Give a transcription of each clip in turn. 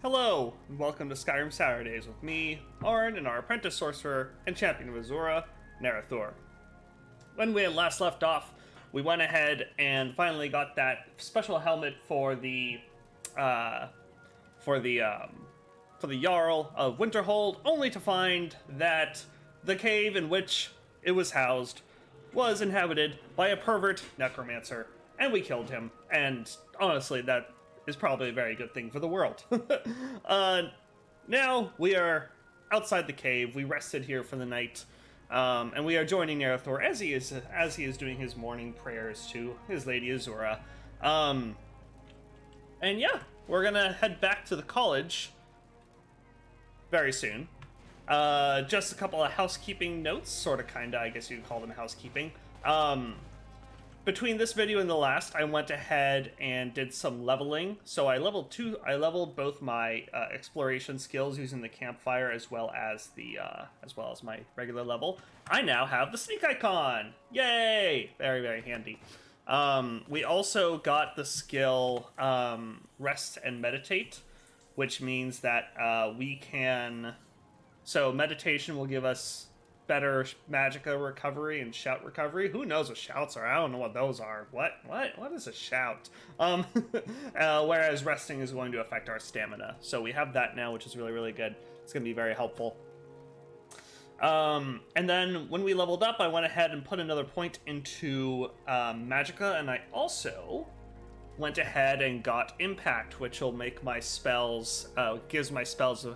Hello, and welcome to Skyrim Saturdays with me, Arn, and our apprentice sorcerer and champion of Azura, Narathor. When we had last left off, we went ahead and finally got that special helmet for the Jarl of Winterhold, only to find that the cave in which it was housed was inhabited by a pervert necromancer, and we killed him. And honestly, that is probably a very good thing for the world. Now we are outside the cave. We rested here for the night, and we are joining Narathor as he is doing his morning prayers to his lady Azura. And yeah, we're gonna head back to the college very soon. Just a couple of housekeeping notes, sort of, kinda. I guess you could call them housekeeping. Between this video and the last, I went ahead and did some leveling. So I leveled both my exploration skills using the campfire as well as my regular level. I now have the sneak icon. Yay! Very, very handy. We also got the skill rest and meditate, which means that we can. So meditation will give us better magicka recovery and shout recovery. Who knows what shouts are? I don't know what those are. What is a shout? Whereas resting is going to affect our stamina. So we have that now, which is really, really good. It's going to be very helpful. And then when we leveled up, I went ahead and put another point into magicka, and I also went ahead and got impact, which will make my spells, gives my spells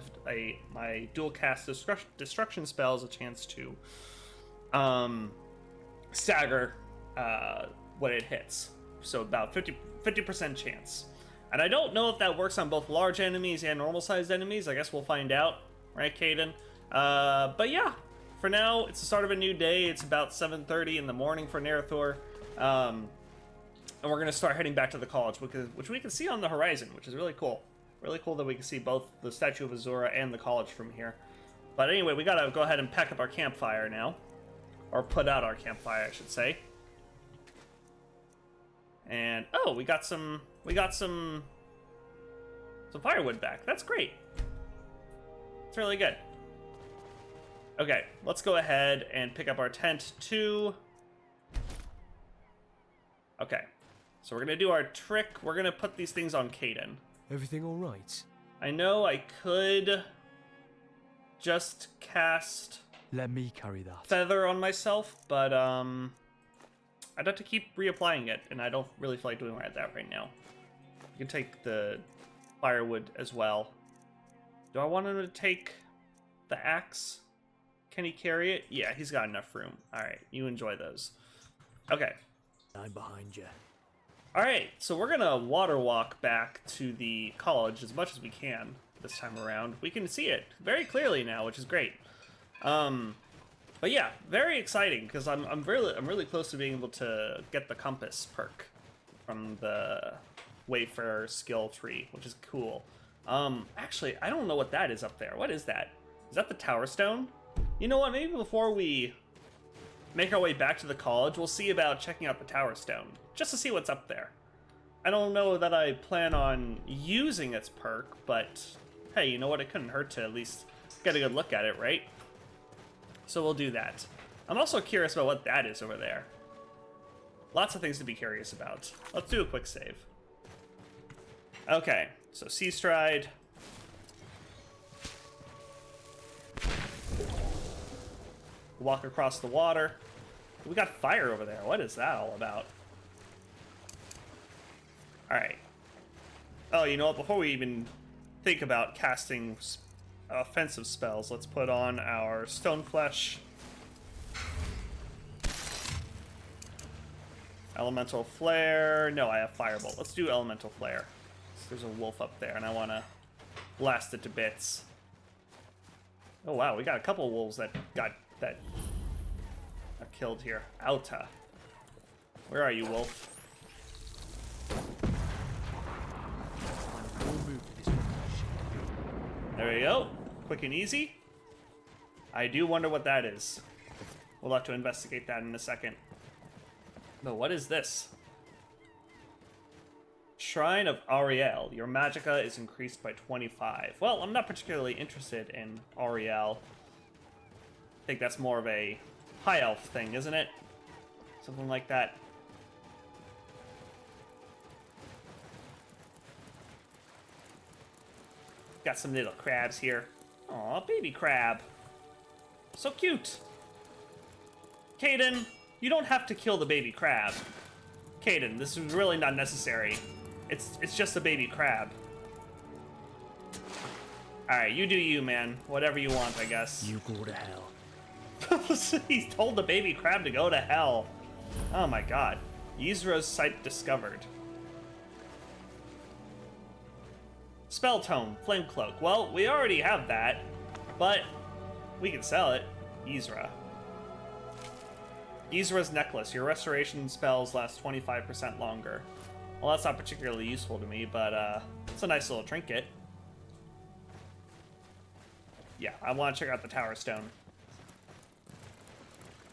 my dual cast destruction spells a chance to stagger when it hits. So about 50% chance. And I don't know if that works on both large enemies and normal sized enemies. I guess we'll find out, right, Caden? But yeah, for now, it's the start of a new day. It's about 7:30 in the morning for Narathor. And we're going to start heading back to the college, which we can see on the horizon, which is really cool. Really cool that we can see both the Statue of Azura and the college from here. But anyway, we got to go ahead and pack up our campfire now. Or put out our campfire, I should say. And, oh, we got some firewood back. That's great. It's really good. Okay, let's go ahead and pick up our tent too. Okay. So we're going to do our trick. We're going to put these things on Caden. Everything all right? I know I could just cast Let me carry that. Feather on myself, but I'd have to keep reapplying it, and I don't really feel like doing that right now. You can take the firewood as well. Do I want him to take the axe? Can he carry it? Yeah, he's got enough room. All right, you enjoy those. Okay. I'm behind you. Alright, so we're gonna water walk back to the college as much as we can this time around. We can see it very clearly now, which is great. But yeah, very exciting because I'm really close to being able to get the compass perk from the Wayfarer skill tree, which is cool. Actually, I don't know what that is up there. What is that? Is that the Tower Stone? You know what? Maybe before we make our way back to the college, we'll see about checking out the Tower Stone, just to see what's up there. I don't know that I plan on using its perk, but hey, you know what? It couldn't hurt to at least get a good look at it, right? So we'll do that. I'm also curious about what that is over there. Lots of things to be curious about. Let's do a quick save. Okay, so Sea Stride. Walk across the water. We got fire over there. What is that all about? Alright. Oh, you know what? Before we even think about casting offensive spells, let's put on our Stone Flesh. Elemental Flare. No, I have Firebolt. Let's do Elemental Flare. There's a wolf up there, and I want to blast it to bits. Oh, wow. We got a couple of wolves that got killed here. Alta. Where are you, wolf? There we go. Quick and easy. I do wonder what that is. We'll have to investigate that in a second. But what is this? Shrine of Ariel. Your magicka is increased by 25. Well, I'm not particularly interested in Ariel. I think that's more of a high elf thing, isn't it? Something like that. Got some little crabs here. Aw, baby crab. So cute. Caden, you don't have to kill the baby crab. Caden, this is really not necessary. It's just a baby crab. Alright, you do you, man. Whatever you want, I guess. You go to hell. He's told the baby crab to go to hell. Oh my god. Yzra's site discovered. Spell tome, flame cloak. Well, we already have that, but we can sell it. Yzra. Yzra's necklace. Your restoration spells last 25% longer. Well, that's not particularly useful to me, but it's a nice little trinket. Yeah, I want to check out the Tower Stone.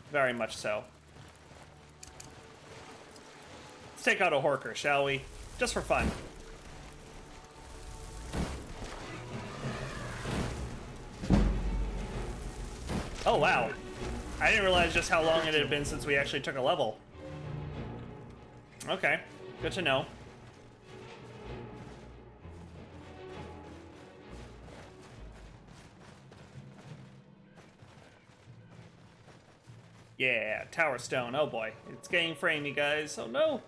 Very much so. Let's take out a Horker, shall we? Just for fun. Oh, wow. I didn't realize just how long it had been since we actually took a level. Okay, good to know. Yeah, Tower Stone. Oh boy, it's getting framey, guys. Oh no.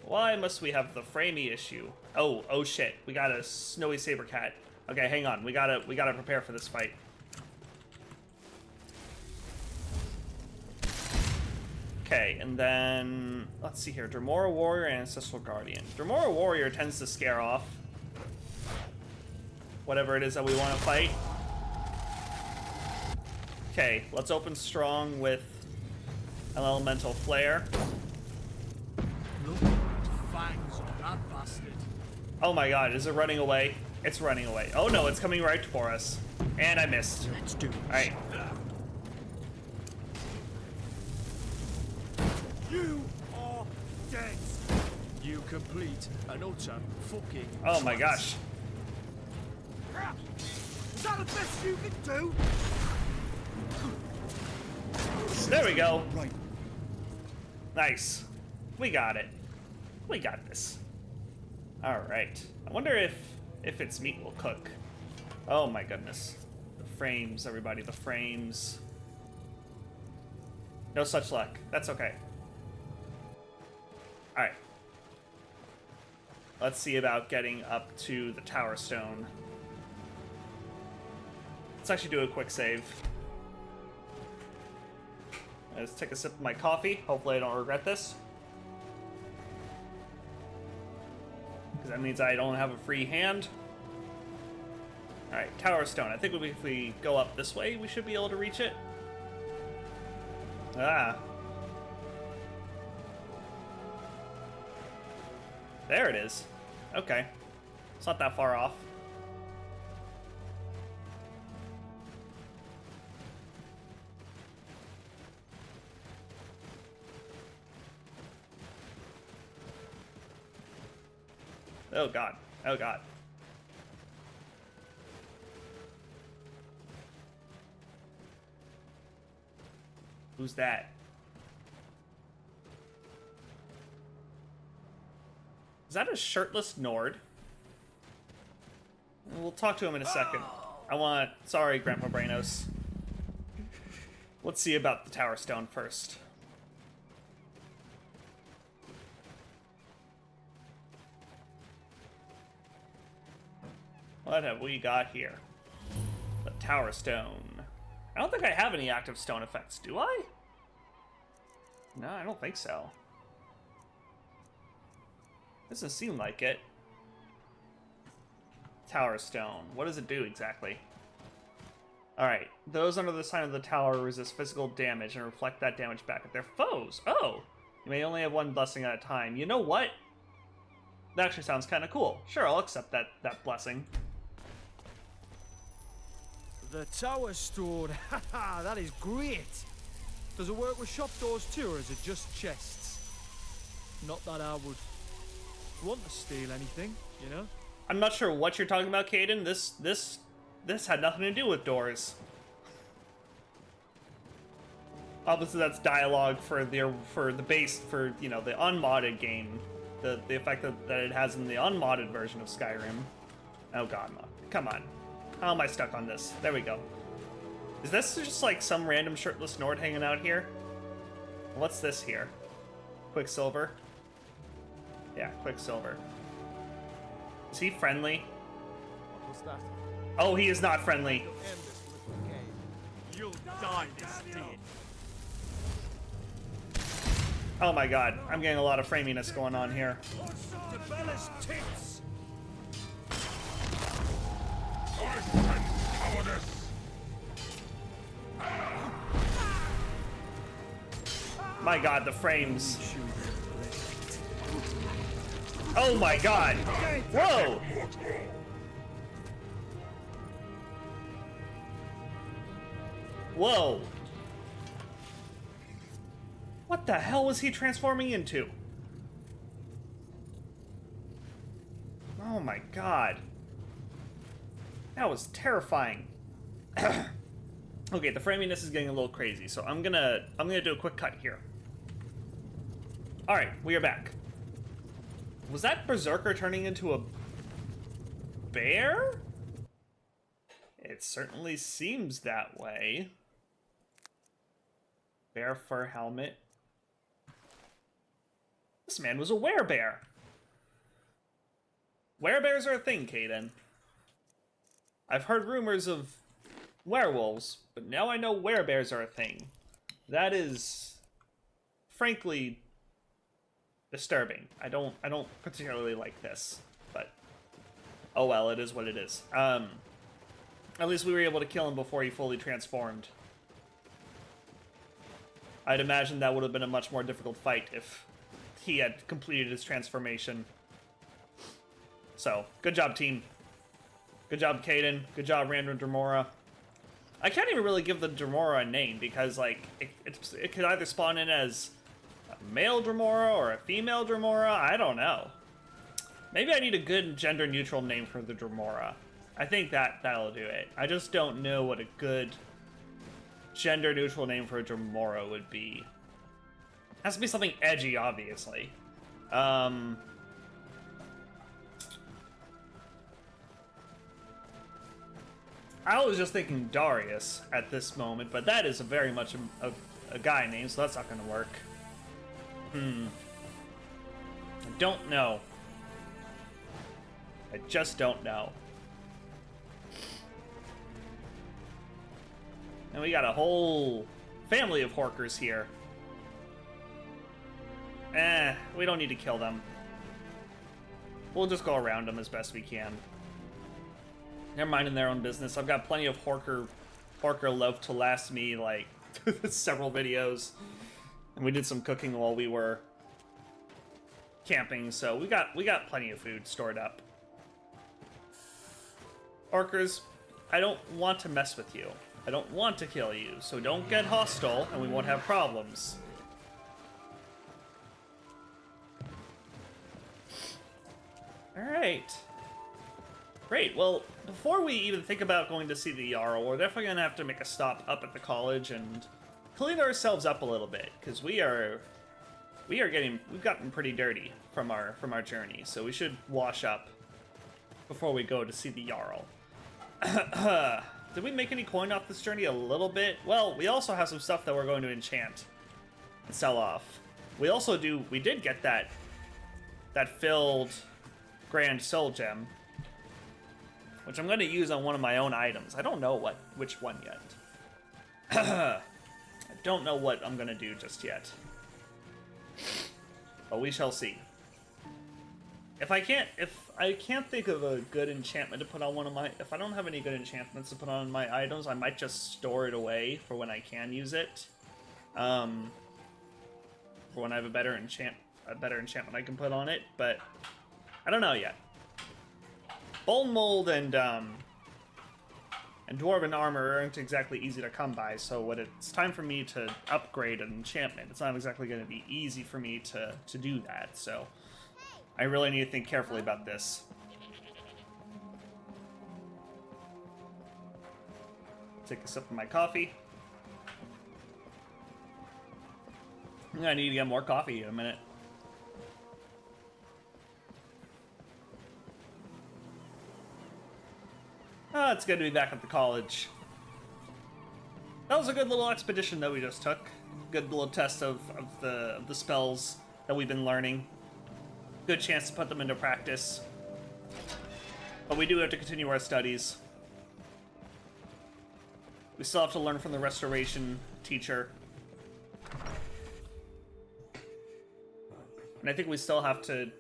Why must we have the framey issue? Oh shit. We got a snowy saber cat. Okay, hang on. We gotta prepare for this fight. Okay, and then let's see here. Dremora Warrior and Ancestral Guardian. Dremora Warrior tends to scare off whatever it is that we want to fight. Okay, let's open strong with an Elemental Flare. Look, fangs on that bastard. Oh my god, is it running away? It's running away. Oh no, it's coming right for us. And I missed. Let's do this. Alright. You are dead. You complete an utter fucking. Oh my gosh. Is that the best you can do? There we go. Right. Nice. We got it. We got this. Alright. I wonder if its meat will cook. Oh my goodness. The frames, everybody, the frames. No such luck. That's okay. Alright. Let's see about getting up to the Tower Stone. Let's actually do a quick save. Let's take a sip of my coffee. Hopefully I don't regret this. Because that means I don't have a free hand. Alright, Tower Stone. I think if we go up this way, we should be able to reach it. Ah. There it is. Okay. It's not that far off. Oh god. Oh god. Who's that? Is that a shirtless Nord? We'll talk to him in a second. Sorry, Grandpa Brainos. Let's see about the Tower Stone first. What have we got here? The Tower Stone. I don't think I have any active stone effects, do I? No, I don't think so. Doesn't seem like it. Tower Stone. What does it do exactly? Alright. Those under the sign of the tower resist physical damage and reflect that damage back at their foes. Oh! You may only have one blessing at a time. You know what? That actually sounds kind of cool. Sure, I'll accept that blessing. The Tower Stone. Haha, that is great. Does it work with shop doors too, or is it just chests? Not that I would want to steal anything, you know? I'm not sure what you're talking about, Caden. This had nothing to do with doors. Obviously, that's dialogue for the base for the unmodded game, the effect that it has in the unmodded version of Skyrim. Oh god, come on! How am I stuck on this? There we go. Is this just like some random shirtless Nord hanging out here? What's this here? Quicksilver. Yeah, Quicksilver. Is he friendly? What was that? Oh, he is not friendly. You'll end this little game. You'll die this deed. Oh my god, I'm getting a lot of framiness going on here. To Bella's tits! My god, the frames. Oh my god! Whoa! Whoa! What the hell was he transforming into? Oh my god. That was terrifying. Okay, the framiness is getting a little crazy, so I'm gonna do a quick cut here. Alright, we are back. Was that Berserker turning into a bear? It certainly seems that way. Bear fur helmet. This man was a werebear. Werebears are a thing, Caden. I've heard rumors of werewolves, but now I know werebears are a thing. That is, frankly, disturbing. I don't particularly like this, but oh well, it is what it is. At least we were able to kill him before he fully transformed. I'd imagine that would have been a much more difficult fight if he had completed his transformation. So, good job, team. Good job, Caden. Good job, Random Dremora. I can't even really give the Dremora a name because, like, it could either spawn in as a male Dremora or a female Dremora. I don't know. Maybe I need a good gender-neutral name for the Dremora. I think that'll do it. I just don't know what a good gender-neutral name for a Dremora would be. Has to be something edgy, obviously. I was just thinking Darius at this moment, but that is very much a guy name, so that's not going to work. I don't know. I just don't know. And we got a whole family of Horkers here. We don't need to kill them. We'll just go around them as best we can. They're minding their own business. I've got plenty of Horker love to last me, like, several videos. And we did some cooking while we were camping, so we got plenty of food stored up. Orkers, I don't want to mess with you. I don't want to kill you, so don't get hostile and we won't have problems. Alright. Great, well, before we even think about going to see the Jarl, we're definitely gonna have to make a stop up at the college and clean ourselves up a little bit, because we've gotten pretty dirty from our journey, so we should wash up before we go to see the Jarl. Did we make any coin off this journey? A little bit. Well, we also have some stuff that we're going to enchant and sell off. We did get that filled Grand Soul Gem, which I'm going to use on one of my own items. I don't know which one yet. I don't know what I'm going to do just yet. But we shall see. If I can't think of a good enchantment to put on if I don't have any good enchantments to put on my items, I might just store it away for when I can use it. For when I have a better enchantment I can put on it, but I don't know yet. Bone mold and dwarven armor aren't exactly easy to come by, so when it's time for me to upgrade an enchantment, it's not exactly going to be easy for me to do that, so I really need to think carefully about this. Take a sip of my coffee. I need to get more coffee in a minute. Oh, it's good to be back at the college. That was a good little expedition that we just took. Good little test of the spells that we've been learning. Good chance to put them into practice. But we do have to continue our studies. We still have to learn from the restoration teacher. And I think we still have to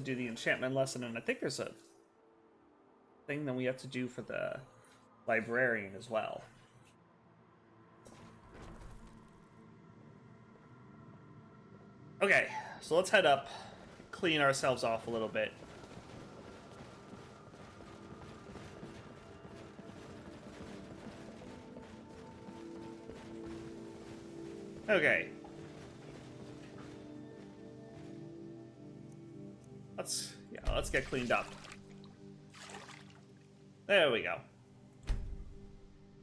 do the enchantment lesson, and I think there's a thing that we have to do for the librarian as well. Okay, so let's head up, clean ourselves off a little bit. Okay. Let's get cleaned up. There we go.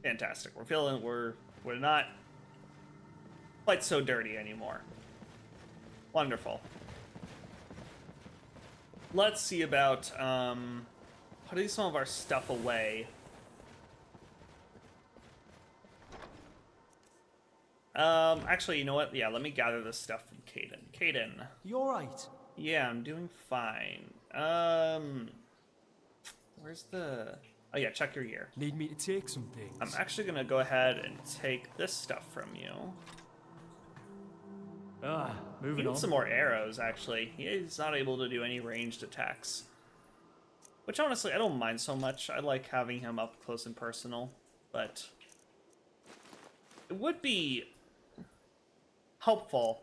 Fantastic. We're not quite so dirty anymore. Wonderful. Let's see about putting some of our stuff away. Actually, you know what? Yeah, let me gather this stuff from Caden. Caden. You alright? Yeah, I'm doing fine. Where's the... Oh yeah, check your gear. Need me to take some things? I'm actually gonna go ahead and take this stuff from you. Moving He on. needs some more arrows, actually. He's not able to do any ranged attacks. Which, honestly, I don't mind so much. I like having him up close and personal. But it would be helpful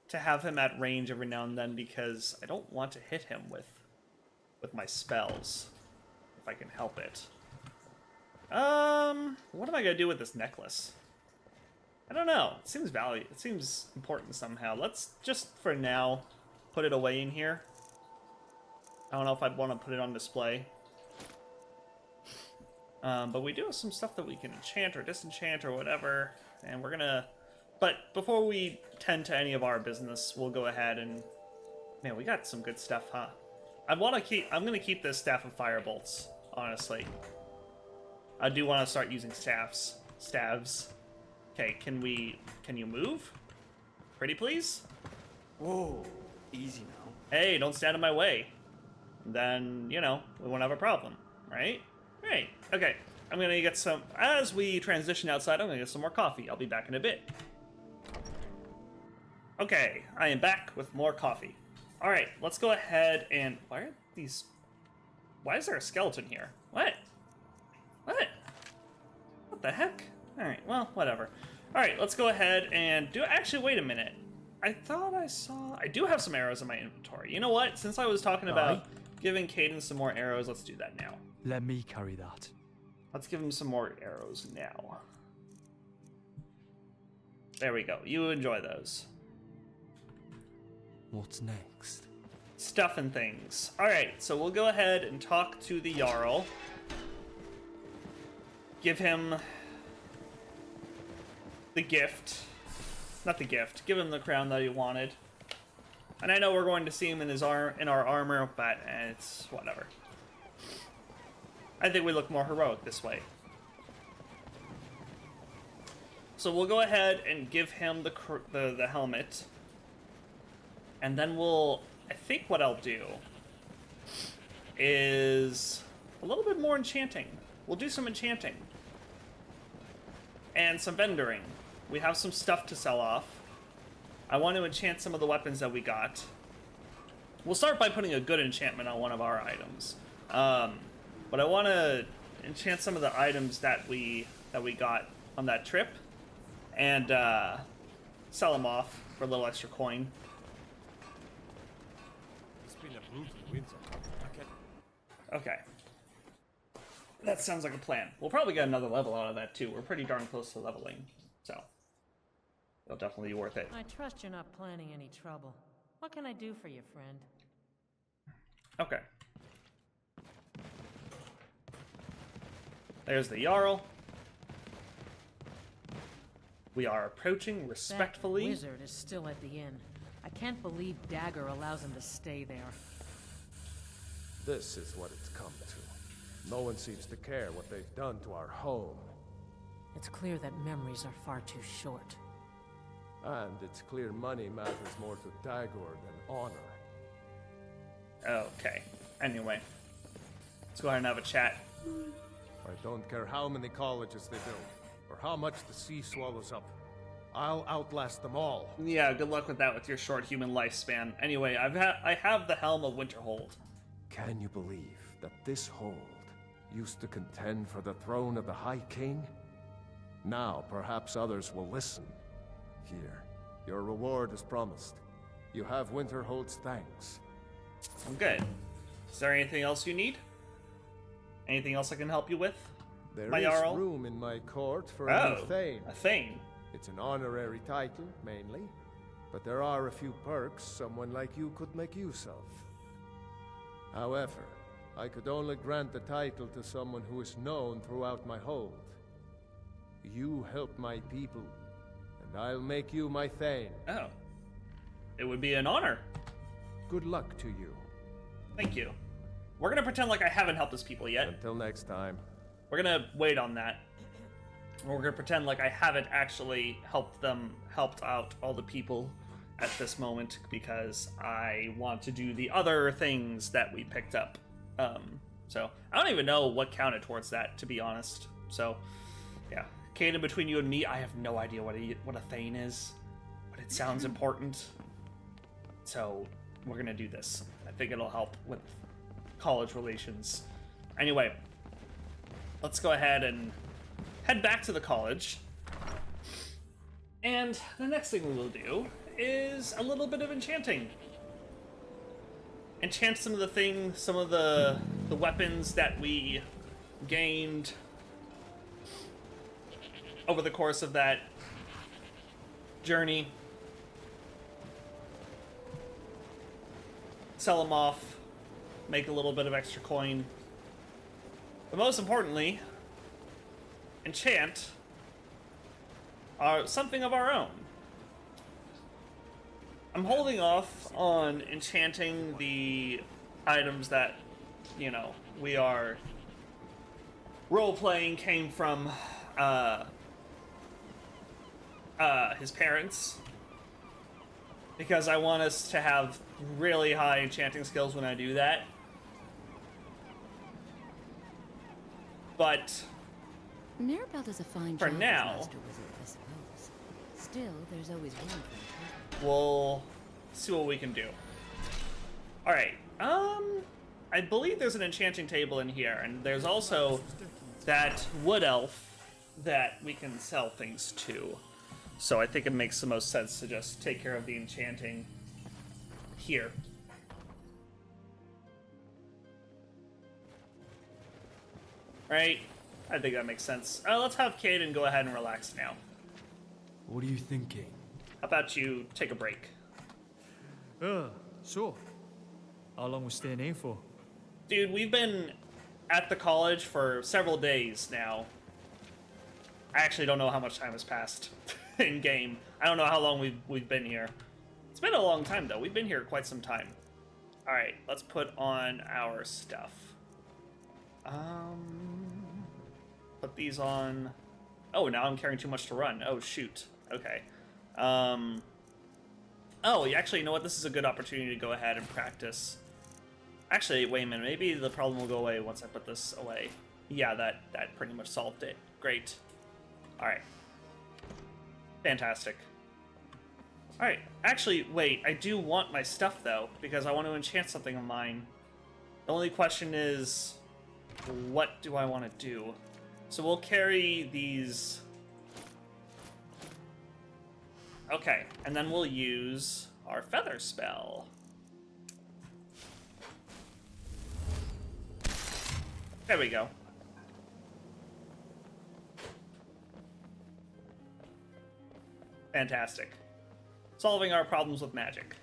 to have him at range every now and then, because I don't want to hit him with my spells, if I can help it. What am I gonna do with this necklace? I don't know. It seems it seems important somehow. Let's just, for now, put it away in here. I don't know if I'd want to put it on display. But we do have some stuff that we can enchant or disenchant or whatever, and we're gonna... But before we tend to any of our business, we'll go ahead and... Man, we got some good stuff, huh? I'm gonna keep this Staff of Firebolts, honestly. I do want to start using staves. Okay, can you move? Pretty please? Whoa, easy now. Hey, don't stand in my way. Then, you know, we won't have a problem, right? Right, okay. I'm gonna get some, as we transition outside, I'm gonna get some more coffee. I'll be back in a bit. Okay, I am back with more coffee. Alright, let's go ahead and... Why is there a skeleton here? What? What the heck? Alright, well, whatever. Alright, let's go ahead and do... Actually, wait a minute. I thought I saw... I do have some arrows in my inventory. You know what? Since I was talking about giving Caden some more arrows, let's do that now. Let me carry that. Let's give him some more arrows now. There we go. You enjoy those. What's next? Stuff and things. Alright, so we'll go ahead and talk to the Jarl. Give him the gift. Not the gift. Give him the crown that he wanted. And I know we're going to see him in our armor, but it's whatever. I think we look more heroic this way. So we'll go ahead and give him the helmet. And then I think what I'll do is a little bit more enchanting. We'll do some enchanting. And some vendoring. We have some stuff to sell off. I want to enchant some of the weapons that we got. We'll start by putting a good enchantment on one of our items. But I want to enchant some of the items that we got on that trip. And sell them off for a little extra coin. Okay. That sounds like a plan. We'll probably get another level out of that, too. We're pretty darn close to leveling, so it'll definitely be worth it. I trust you're not planning any trouble. What can I do for you, friend? Okay. There's the Jarl. We are approaching respectfully. That wizard is still at the inn. I can't believe Dagger allows him to stay there. This is what it's come to. No one seems to care what they've done to our home. It's clear that memories are far too short. And it's clear money matters more to Dagor than honor. Okay. Anyway. Let's go ahead and have a chat. I don't care how many colleges they build, or how much the sea swallows up. I'll outlast them all. Yeah, good luck with that with your short human lifespan. Anyway, I have the Helm of Winterhold. Can you believe that this hold used to contend for the throne of the High King? Now, perhaps others will listen. Here, your reward is promised. You have Winterhold's thanks. I'm good. Is there anything else you need? Anything else I can help you with? There my is Jarl? room in my court for a new Thane. A Thane. It's an honorary title, mainly, but there are a few perks someone like you could make use of. However, I could only grant the title to someone who is known throughout my hold. You help my people, and I'll make you my Thane. Oh. It would be an honor. Good luck to you. Thank you. We're gonna pretend like I haven't helped these people yet. Until next time. We're gonna wait on that. We're gonna pretend like I haven't actually helped out all the people at this moment, because I want to do the other things that we picked up. So I don't even know what counted towards that, to be honest. So, yeah. Caden, between you and me, I have no idea what a Thane is, but it sounds important. So we're gonna do this. I think it'll help with college relations. Anyway, let's go ahead and head back to the college. And the next thing we will do is a little bit of enchanting. Enchant some of the weapons that we gained over the course of that journey. Sell them off, make a little bit of extra coin. But most importantly, enchant something of our own. I'm holding off on enchanting the items that, you know, we are role-playing came from his parents, because I want us to have really high enchanting skills when I do that. But Mirabelle does a fine for job now, as Master Wizard, I suppose. Still, there's always room for improvement. we'll see what we can do. Alright, I believe there's an enchanting table in here, and there's also that wood elf that we can sell things to. So I think it makes the most sense to just take care of the enchanting here. Right? I think that makes sense. Let's have Caden go ahead and relax now. What are you thinking? How about you take a break? Sure. How long we staying here for? Dude, we've been at the college for several days now. I actually don't know how much time has passed in game. I don't know how long we've been here. It's been a long time though. We've been here quite some time. All right, let's put on our stuff. Put these on. Oh, now I'm carrying too much to run. Oh shoot. Okay. Oh, actually, you know what? This is a good opportunity to go ahead and practice. Actually, wait a minute. Maybe the problem will go away once I put this away. Yeah, that pretty much solved it. Great. All right. Fantastic. All right. Actually, wait. I do want my stuff though, because I want to enchant something of mine. The only question is, what do I want to do? So we'll carry these. Okay, and then we'll use our feather spell. There we go. Fantastic. Solving our problems with magic.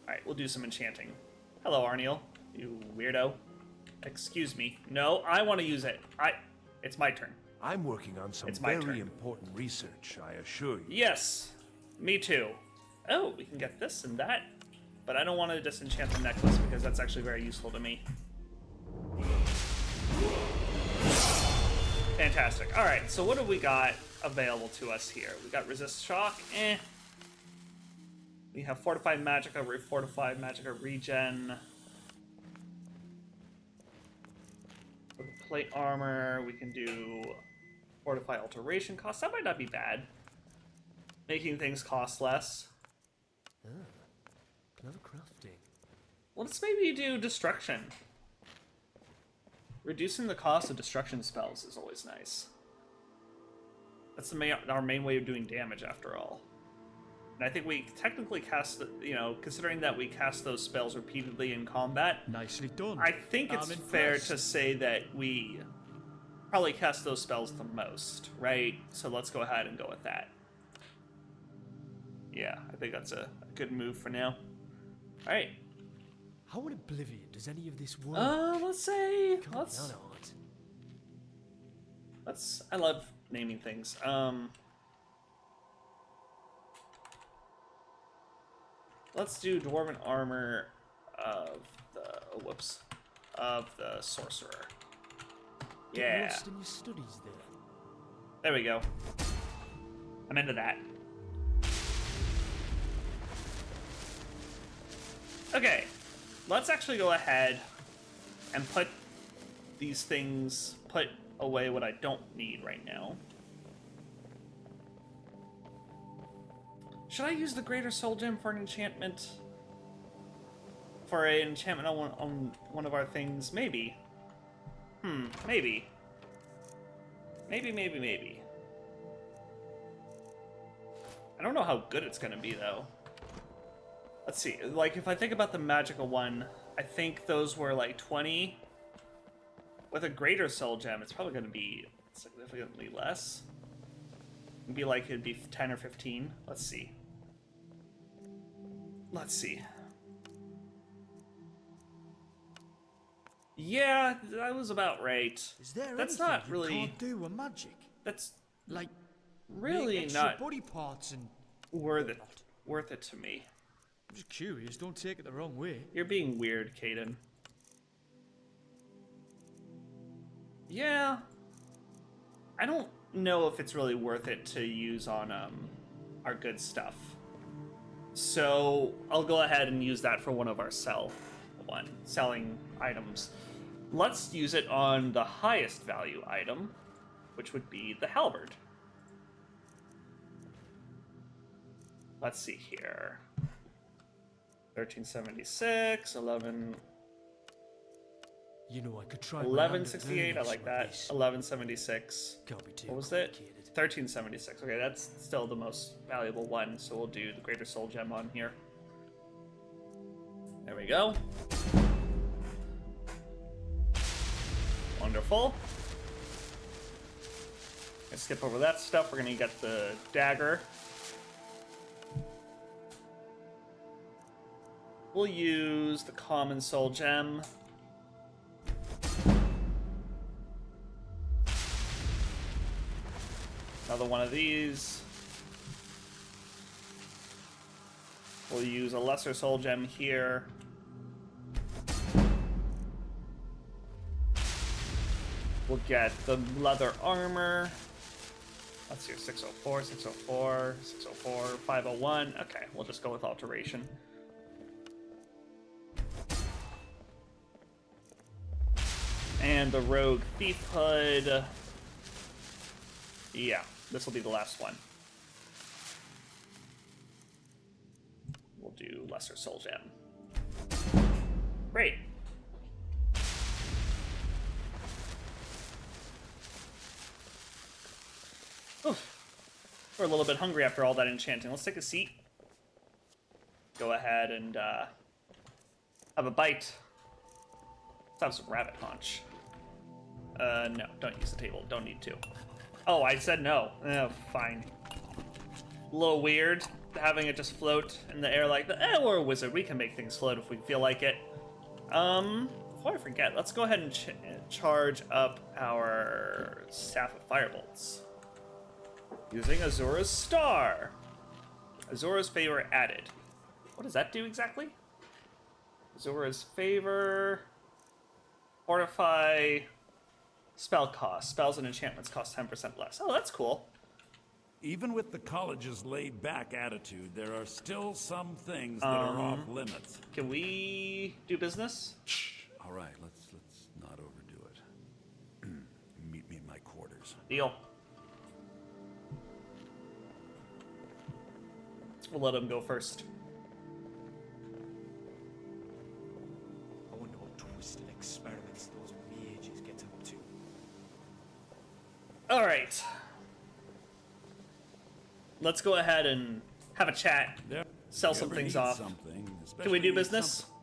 Alright, we'll do some enchanting. Hello, Arniel. You weirdo. Excuse me. No, I want to use it. It's my turn. I'm working on some It's my very turn. important research, I assure you. Yes, me too. Oh, we can get this and that, but I don't want to disenchant the necklace because that's actually very useful to me. Fantastic. All right, so what do we got available to us here? We got resist shock. We have fortified magicka, fortified magicka regen. With the plate armor, we can do fortify alteration cost. That might not be bad. Making things cost less. Clever crafting. Let's maybe do destruction. Reducing the cost of destruction spells is always nice. That's our main way of doing damage, after all. And I think we technically cast, considering that we cast those spells repeatedly in combat, Nicely done. I think it's I'm fair impressed. to say that we probably cast those spells the most, right? So let's go ahead and go with that. Yeah, I think that's a good move for now. All right. How in Oblivion does any of this work? Let's say Can't be that hard. I love naming things. Let's do dwarven armor of the sorcerer. Get Yeah. lost in your studies there. There we go. I'm into that. Okay, let's actually go ahead and put away what I don't need right now. Should I use the Greater Soul Gem for an enchantment? For an enchantment on one of our things? Maybe. Maybe. Maybe. I don't know how good it's gonna be, though. Let's see. Like, if I think about the magical one, I think those were like 20. With a Greater Soul Gem, it's probably gonna be significantly less. It'd be like it'd be 10 or 15. Let's see. Yeah, that was about right. Is there That's anything not you really. can't do with magic? That's Like, really make extra not body parts and worth it to me. I'm just curious. Don't take it the wrong way. You're being weird, Caden. Yeah. I don't know if it's really worth it to use on our good stuff. So I'll go ahead and use that for one of our selling items. Let's use it on the highest value item, which would be the halberd. Let's see here. 1376, 11. You know, I could try. 1168, I like that. 1176. Can't be too What was it? complicated. 1376. Okay, that's still the most valuable one, so we'll do the Greater Soul Gem on here. There we go. Wonderful. Let's skip over that stuff. We're gonna get the dagger. We'll use the Common Soul Gem. Another one of these. We'll use a Lesser Soul Gem here. We'll get the leather armor. Let's see, 604, 604, 604, 501. Okay, we'll just go with alteration. And the Rogue Thief Hood. Yeah, this will be the last one. We'll do Lesser Soul Gem. Great. Oof. We're a little bit hungry after all that enchanting. Let's take a seat. Go ahead and have a bite. Let's have some rabbit haunch. No, don't use the table. Don't need to. Oh, I said no. Oh, fine. A little weird having it just float in the air like that. We're a wizard. We can make things float if we feel like it. Before I forget, let's go ahead and charge up our Staff of Firebolts. Using Azura's Star. Azura's Favor added. What does that do exactly? Azura's Favor... Fortify... Spell cost. Spells and enchantments cost 10% less. Oh, that's cool. Even with the college's laid-back attitude, there are still some things that are off limits. Can we do business? All right, let's not overdo it. Meet me in my quarters. Deal. We'll let him go first. I wonder what twisted experiments those mages get up to. All right. Let's go ahead and have a chat. There. Sell You some ever things need off. something, Can we do especially business? something-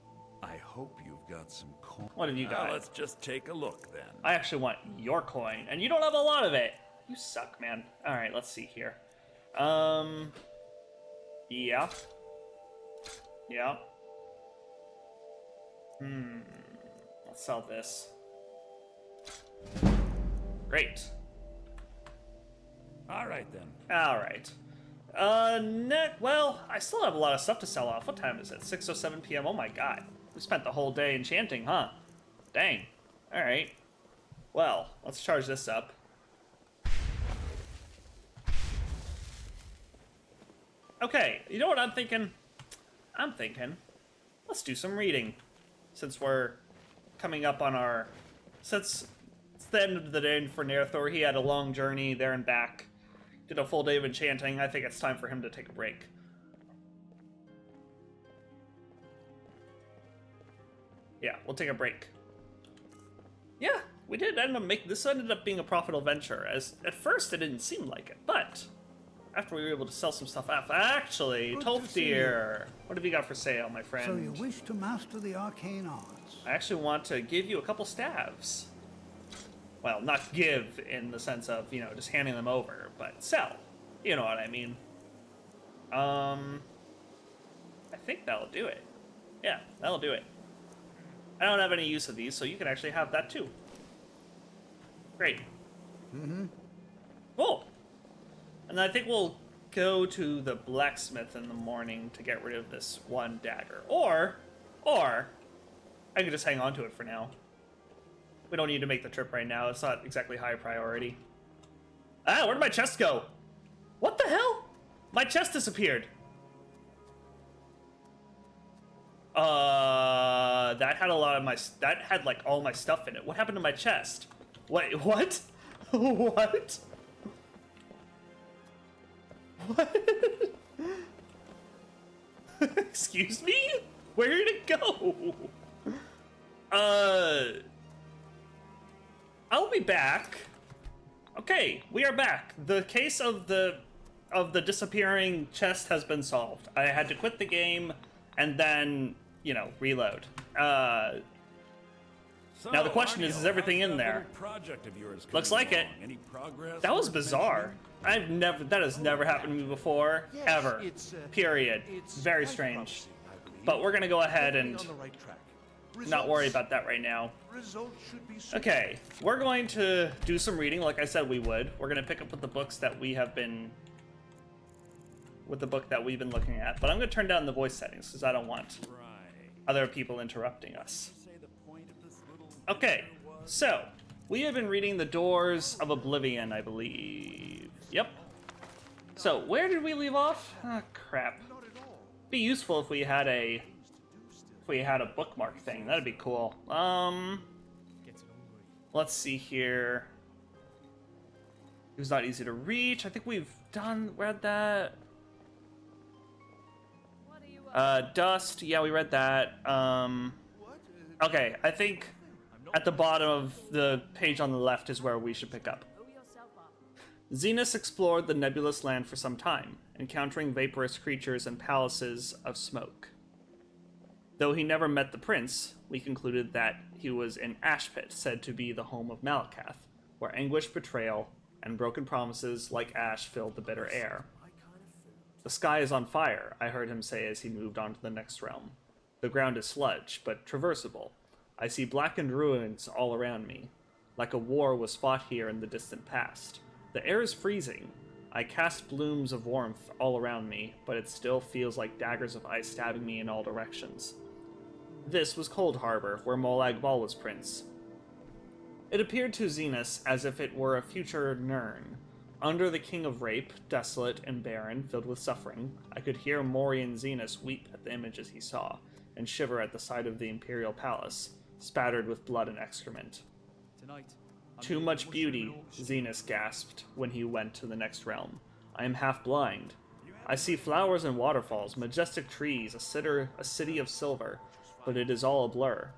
I hope you've got some coin. What have you got? Let's just take a look then. I actually want your coin, and you don't have a lot of it. You suck, man. All right, let's see here. Yeah. Yeah. Let's sell this. Great. All right then. All right. Well, I still have a lot of stuff to sell off. What time is it? 6:07 p.m. Oh my god. We spent the whole day enchanting, huh? Dang. All right. Well, let's charge this up. Okay, you know what I'm thinking? I'm thinking, let's do some reading. Since we're coming up on our... Since it's the end of the day for Nerthor, he had a long journey there and back. Did a full day of enchanting. I think it's time for him to take a break. Yeah, we'll take a break. Yeah, we did end up making... This ended up being a profitable venture. As at first, it didn't seem like it, but... After we were able to sell some stuff off. Actually, Tolfdir, what have you got for sale, my friend? So you wish to master the arcane arts? I actually want to give you a couple staves. Well, not give in the sense of, just handing them over, but sell. You know what I mean. I think that'll do it. Yeah, that'll do it. I don't have any use of these, so you can actually have that too. Great. Cool. And I think we'll go to the blacksmith in the morning to get rid of this one dagger. Or, I could just hang on to it for now. We don't need to make the trip right now. It's not exactly high priority. Ah, where'd my chest go? What the hell? My chest disappeared. That had a lot of my... That had, like, all my stuff in it. What happened to my chest? Wait, what? What? What? Excuse me? Where did it go? I'll be back. Okay, we are back. The case of the disappearing chest has been solved. I had to quit the game and then, reload. Now the question is everything in there? Project of yours Looks like it. Any progress? That was worth bizarre. mentioning? That has never happened to me before, ever. Period. Very strange. But we're gonna go ahead and not worry about that right now. Okay, we're going to do some reading like I said we would. We're gonna pick up with the books that we have been... With the book that we've been looking at. But I'm gonna turn down the voice settings because I don't want other people interrupting us. Okay, so we have been reading The Doors of Oblivion, I believe. Yep. So where did we leave off? Ah, crap. Be useful if we had a bookmark thing. That'd be cool. Let's see here. It was not easy to reach. I think we've read that. Dust. Yeah, we read that. Okay, I think at the bottom of the page on the left is where we should pick up. Zenas explored the nebulous land for some time, encountering vaporous creatures and palaces of smoke. Though he never met the prince, we concluded that he was in Ashpit, said to be the home of Malakath, where anguish, betrayal, and broken promises like ash filled the bitter air. The sky is on fire, I heard him say as he moved on to the next realm. The ground is sludge, but traversable, I see blackened ruins all around me, like a war was fought here in the distant past. The air is freezing. I cast blooms of warmth all around me, but it still feels like daggers of ice stabbing me in all directions. This was Cold Harbor, where Molag Bal was prince. It appeared to Zenas as if it were a future Nirn. Under the King of Rape, desolate and barren, filled with suffering, I could hear Morian Zenas weep at the images he saw, and shiver at the sight of the Imperial Palace, spattered with blood and excrement. Tonight, Too much beauty, Zenas gasped when he went to the next realm. I am half blind. I see flowers and waterfalls, majestic trees, a city of silver, but it is all a blur.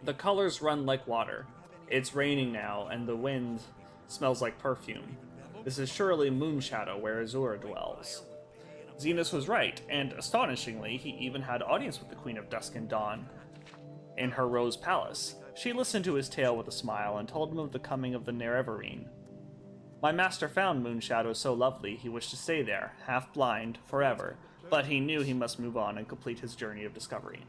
The colors run like water. It's raining now, and the wind smells like perfume. This is surely Moonshadow, where Azura dwells. Zenas was right, and astonishingly, he even had audience with the Queen of Dusk and Dawn in her Rose Palace. She listened to his tale with a smile and told him of the coming of the Nerevarine. My master found Moonshadow so lovely he wished to stay there, half blind, forever, but he knew he must move on and complete his journey of discovery.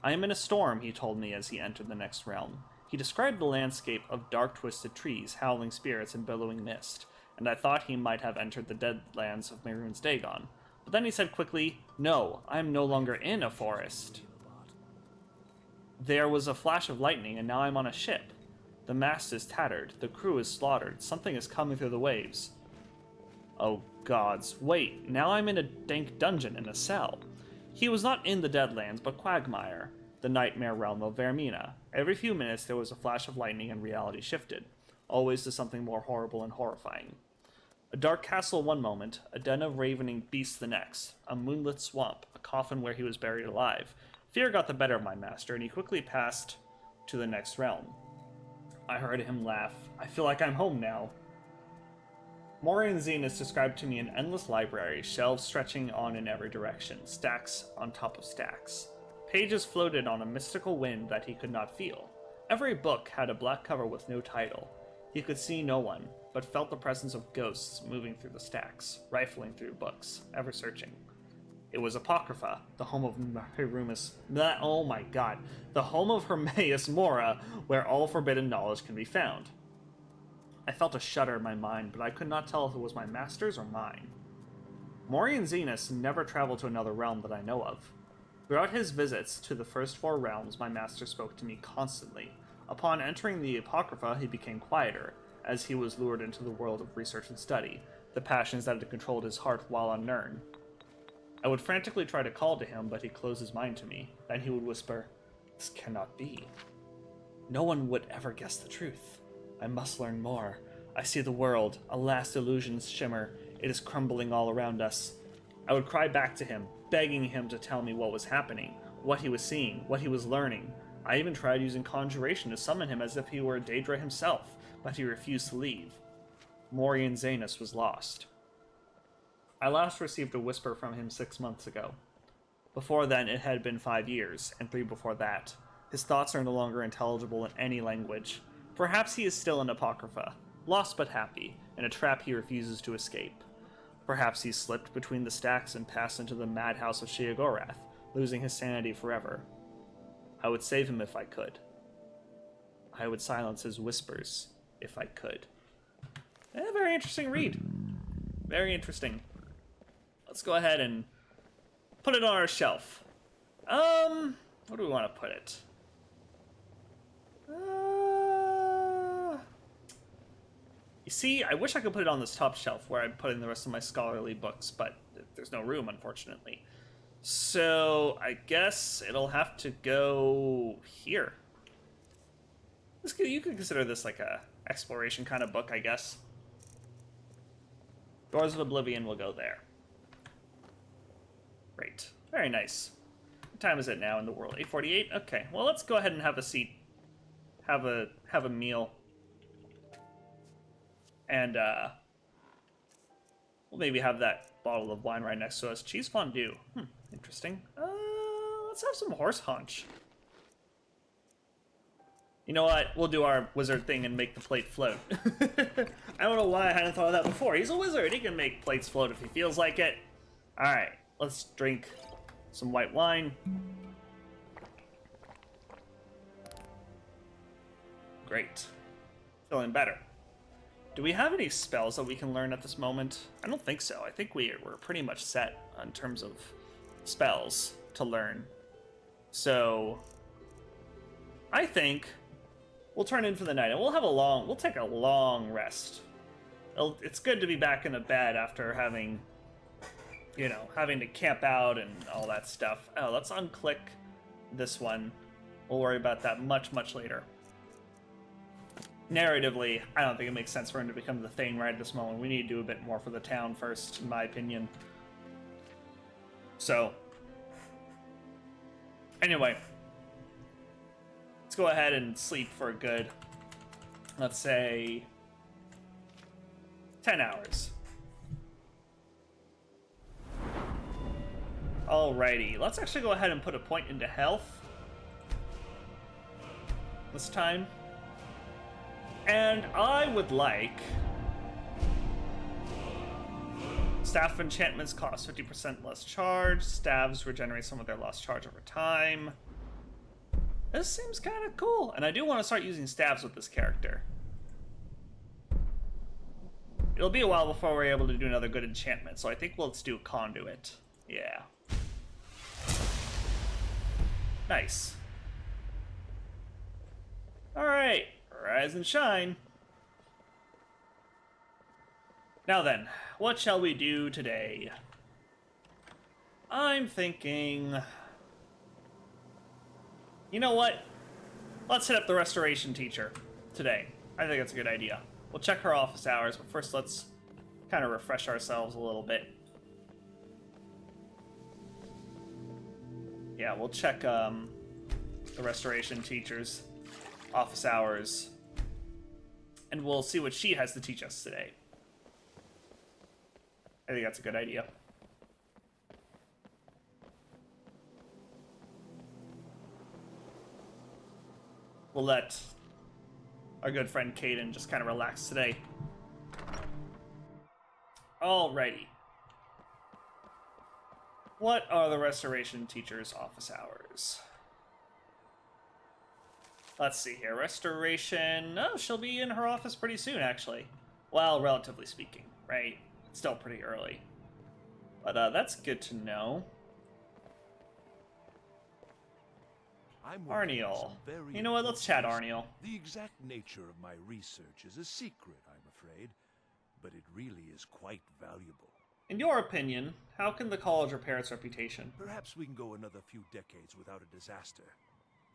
I am in a storm, he told me as he entered the next realm. He described the landscape of dark twisted trees, howling spirits, and billowing mist, and I thought he might have entered the deadlands of Mehrunes Dagon. But then he said quickly, "No, I am no longer in a forest. There was a flash of lightning, and now I'm on a ship. The mast is tattered, the crew is slaughtered, something is coming through the waves. Oh gods, wait, now I'm in a dank dungeon in a cell." He was not in the Deadlands, but Quagmire, the nightmare realm of Vermina. Every few minutes there was a flash of lightning and reality shifted, always to something more horrible and horrifying. A dark castle one moment, a den of ravening beasts the next, a moonlit swamp, a coffin where he was buried alive. Fear got the better of my master, and he quickly passed to the next realm. I heard him laugh. I feel like I'm home now. Morian Zenas described to me an endless library, shelves stretching on in every direction, stacks on top of stacks. Pages floated on a mystical wind that he could not feel. Every book had a black cover with no title. He could see no one, but felt the presence of ghosts moving through the stacks, rifling through books, ever searching. It was Apocrypha, the home of the home of Hermaeus Mora, where all forbidden knowledge can be found. I felt a shudder in my mind, but I could not tell if it was my master's or mine. Morian Zenas never traveled to another realm that I know of. Throughout his visits to the first 4 realms, my master spoke to me constantly. Upon entering the Apocrypha, he became quieter, as he was lured into the world of research and study, the passions that had controlled his heart while on Nirn. I would frantically try to call to him, but he closed his mind to me. Then he would whisper, "This cannot be. No one would ever guess the truth. I must learn more. I see the world, a last illusion's shimmer. It is crumbling all around us." I would cry back to him, begging him to tell me what was happening, what he was seeing, what he was learning. I even tried using conjuration to summon him as if he were Daedra himself, but he refused to leave. Morian Zenas was lost. I last received a whisper from him 6 months ago. Before then, it had been 5 years, and 3 before that. His thoughts are no longer intelligible in any language. Perhaps he is still in Apocrypha, lost but happy, in a trap he refuses to escape. Perhaps he slipped between the stacks and passed into the madhouse of Sheogorath, losing his sanity forever. I would save him if I could. I would silence his whispers if I could. Very interesting read. Very interesting. Let's go ahead and put it on our shelf. Where do we want to put it? You see, I wish I could put it on this top shelf where I'd put in the rest of my scholarly books, but there's no room, unfortunately. So I guess it'll have to go here. You could consider this like a exploration kind of book, I guess. Doors of Oblivion will go there. Great. Very nice. What time is it now in the world? 8:48? Okay, well, let's go ahead and have a seat. Have a meal. And, we'll maybe have that bottle of wine right next to us. Cheese fondue. Interesting. Let's have some horse haunch. You know what? We'll do our wizard thing and make the plate float. I don't know why I hadn't thought of that before. He's a wizard. He can make plates float if he feels like it. Alright, let's drink some white wine. great. Feeling better. Do we have any spells that we can learn at this moment? I don't think so. I think we're pretty much set in terms of spells to learn. So I think we'll turn in for the night and we'll take a long rest. It's good to be back in a bed after having to camp out and all that stuff. Oh, let's unclick this one. We'll worry about that much, much later. Narratively, I don't think it makes sense for him to become the Thane right at this moment. We need to do a bit more for the town first, in my opinion. So, anyway, let's go ahead and sleep for a good, let's say, 10 hours. Alrighty, let's actually go ahead and put a point into health this time. And I would like staff enchantments cost 50% less charge. Staves regenerate some of their lost charge over time. This seems kind of cool, and I do want to start using staves with this character. It'll be a while before we're able to do another good enchantment, so I think let's do conduit. Yeah. Nice. Alright, rise and shine. Now then, what shall we do today? I'm thinking... You know what? Let's hit up the restoration teacher today. I think that's a good idea. We'll check her office hours, but first let's kind of refresh ourselves a little bit. Yeah, we'll check the restoration teacher's office hours, and we'll see what she has to teach us today. I think that's a good idea. We'll let our good friend Caden just kind of relax today. Alrighty. What are the restoration teacher's office hours? Let's see here. Restoration... Oh, she'll be in her office pretty soon, actually. Well, relatively speaking, right? It's still pretty early. But that's good to know. Arniel. You know what? Let's chat, Arniel. The exact nature of my research is a secret, I'm afraid. But it really is quite valuable. In your opinion, how can the college repair its reputation? Perhaps we can go another few decades without a disaster.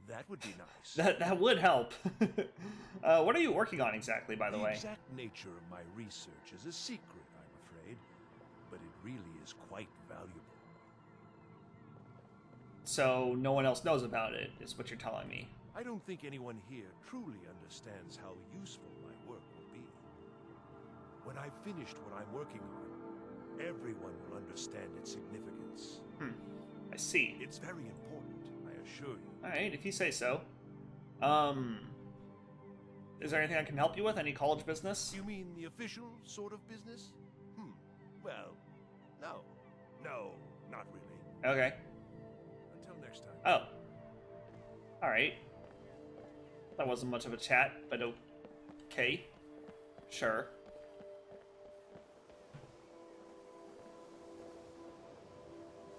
That would be nice. That would help. What are you working on exactly, by the way? The exact nature of my research is a secret, I'm afraid. But it really is quite valuable. So no one else knows about it, is what you're telling me. I don't think anyone here truly understands how useful my work will be. When I've finished what I'm working on, everyone will understand its significance. I see. It's very important, I assure you. Alright, if you say so. Is there anything I can help you with? Any college business? You mean the official sort of business? Well, no. No, not really. Okay. Until next time. Oh. Alright. That wasn't much of a chat, but okay. Sure.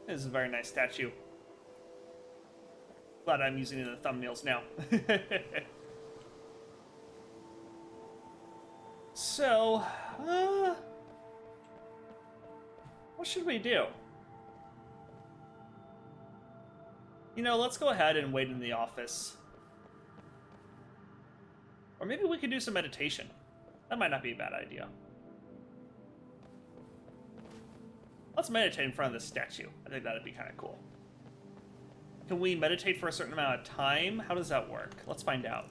This is a very nice statue. Glad I'm using it in the thumbnails now. So, what should we do? You know, let's go ahead and wait in the office. Or maybe we could do some meditation. That might not be a bad idea. Let's meditate in front of this statue. I think that'd be kind of cool. Can we meditate for a certain amount of time? How does that work? Let's find out.